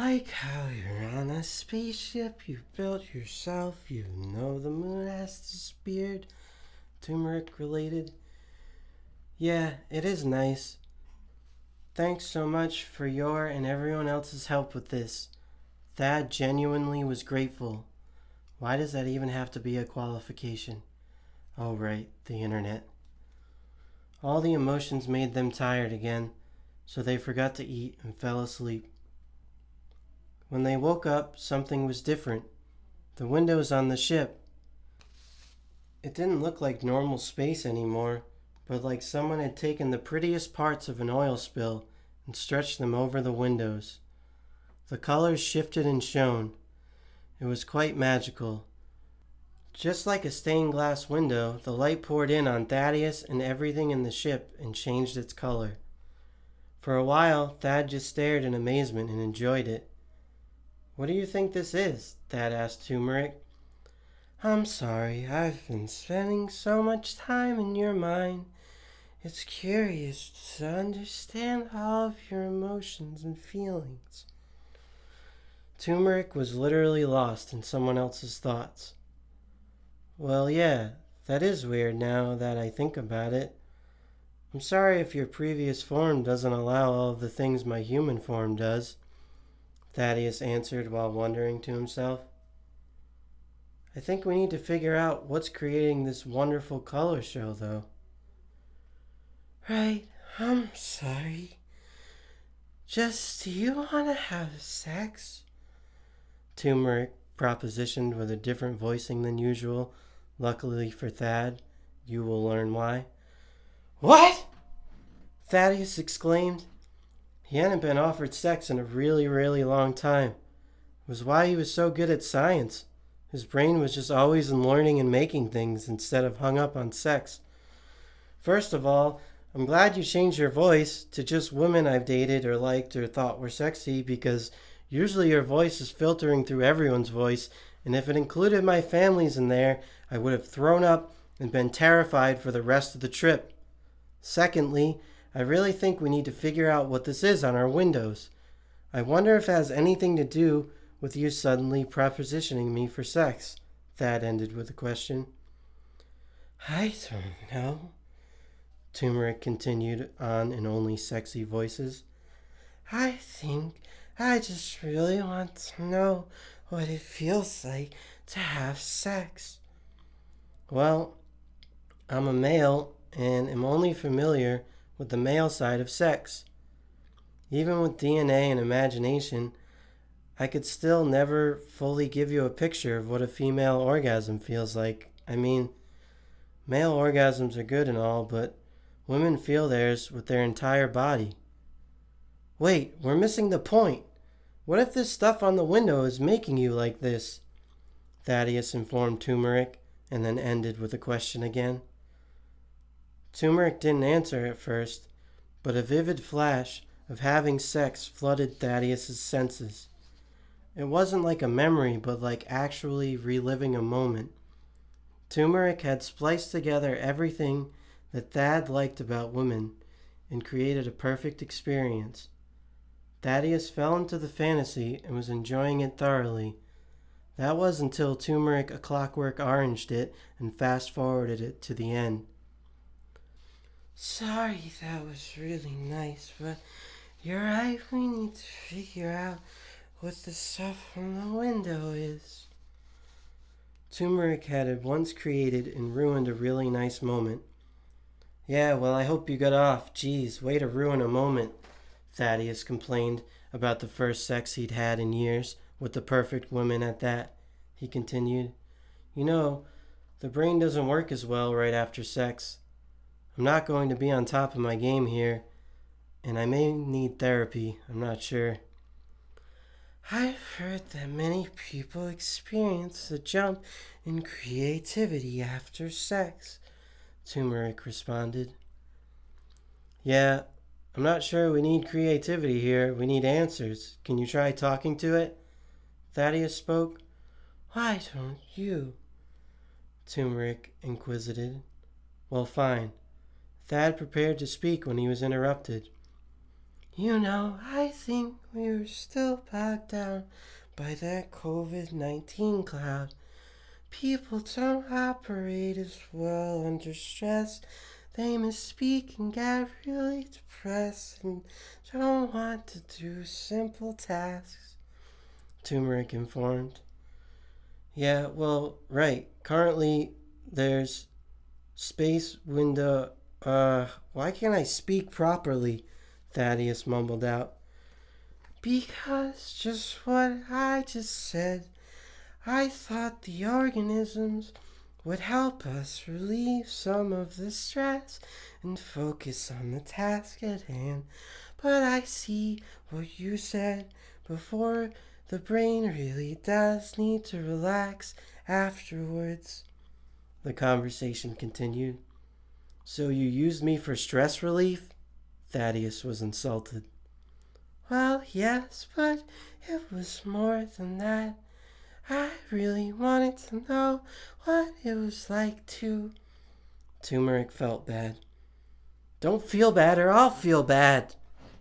Like how you're on a spaceship you built yourself, you know the moon has disappeared, Turmeric related. Yeah, it is nice. Thanks so much for your and everyone else's help with this. Thad genuinely was grateful. Why does that even have to be a qualification? Oh, right, the internet. All the emotions made them tired again, so they forgot to eat and fell asleep. When they woke up, something was different. The windows on the ship. It didn't look like normal space anymore, but like someone had taken the prettiest parts of an oil spill and stretched them over the windows. The colors shifted and shone. It was quite magical. Just like a stained glass window, the light poured in on Thaddeus and everything in the ship and changed its color. For a while, Thad just stared in amazement and enjoyed it. "What do you think this is?" Thad asked Turmeric. "I'm sorry, I've been spending so much time in your mind. It's curious to understand all of your emotions and feelings." Turmeric was literally lost in someone else's thoughts. "Well, yeah, that is weird now that I think about it. I'm sorry if your previous form doesn't allow all of the things my human form does," Thaddeus answered while wondering to himself. "I think we need to figure out what's creating this wonderful color show, though." "Right, I'm sorry. Just, do you want to have sex?" Turmeric propositioned with a different voicing than usual. Luckily for Thad, you will learn why. "What?" Thaddeus exclaimed. He hadn't been offered sex in a really, really long time. It was why he was so good at science. His brain was just always in learning and making things instead of hung up on sex. "First of all, I'm glad you changed your voice to just women I've dated or liked or thought were sexy, because usually your voice is filtering through everyone's voice, and if it included my family's in there, I would have thrown up and been terrified for the rest of the trip. Secondly, I really think we need to figure out what this is on our windows. I wonder if it has anything to do with you suddenly propositioning me for sex." Thad ended with a question. "I don't know," Turmeric continued on in only sexy voices. "I think I just really want to know what it feels like to have sex." "Well, I'm a male and am only familiar with the male side of sex. Even with DNA and imagination, I could still never fully give you a picture of what a female orgasm feels like. I mean, male orgasms are good and all, but women feel theirs with their entire body." "Wait, we're missing the point. What if this stuff on the window is making you like this?" Thaddeus informed Turmeric, and then ended with a question again. Turmeric didn't answer at first, but a vivid flash of having sex flooded Thaddeus's senses. It wasn't like a memory, but like actually reliving a moment. Turmeric had spliced together everything that Thad liked about women and created a perfect experience. Thaddeus fell into the fantasy and was enjoying it thoroughly. That was until Turmeric a clockwork oranged it and fast-forwarded it to the end. "Sorry, that was really nice, but you're right, we need to figure out what the stuff from the window is." Turmeric had once created and ruined a really nice moment. "Yeah, well, I hope you got off. Geez, way to ruin a moment," Thaddeus complained about the first sex he'd had in years, with the perfect woman at that. He continued, "You know, the brain doesn't work as well right after sex. I'm not going to be on top of my game here, and I may need therapy. I'm not sure." "I've heard that many people experience a jump in creativity after sex," Turmeric responded. "Yeah, I'm not sure we need creativity here. We need answers. Can you try talking to it?" Thaddeus spoke. "Why don't you?" Turmeric inquisited. "Well, fine." Thad prepared to speak when he was interrupted. I think we were still bogged down by that COVID-19 cloud. People don't operate as well under stress. They misspeak and get really depressed and don't want to do simple tasks, Turmeric informed. Yeah, well, right. Currently, there's space window. Why can't I speak properly? Thaddeus mumbled out. Because just what I just said. I thought the organisms would help us relieve some of the stress and focus on the task at hand. But I see what you said before. The brain really does need to relax afterwards. The conversation continued. So you used me for stress relief? Thaddeus was insulted. Well, yes, but it was more than that. I really wanted to know what it was like to. Turmeric felt bad. Don't feel bad or I'll feel bad,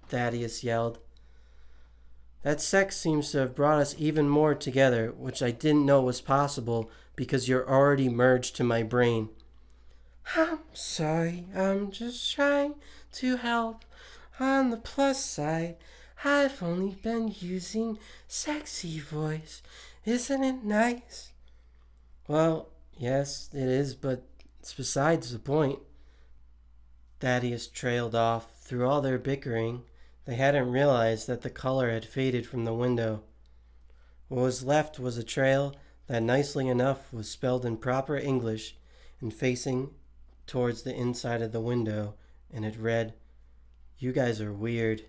Thaddeus yelled. That sex seems to have brought us even more together, which I didn't know was possible because you're already merged to my brain. I'm sorry, I'm just trying to help. On the plus side, I've only been using sexy voice. Isn't it nice? Well, yes, it is, but it's besides the point. Thaddeus trailed off. Through all their bickering, they hadn't realized that the color had faded from the window. What was left was a trail that nicely enough was spelled in proper English and facing towards the inside of the window, and it read, "You guys are weird."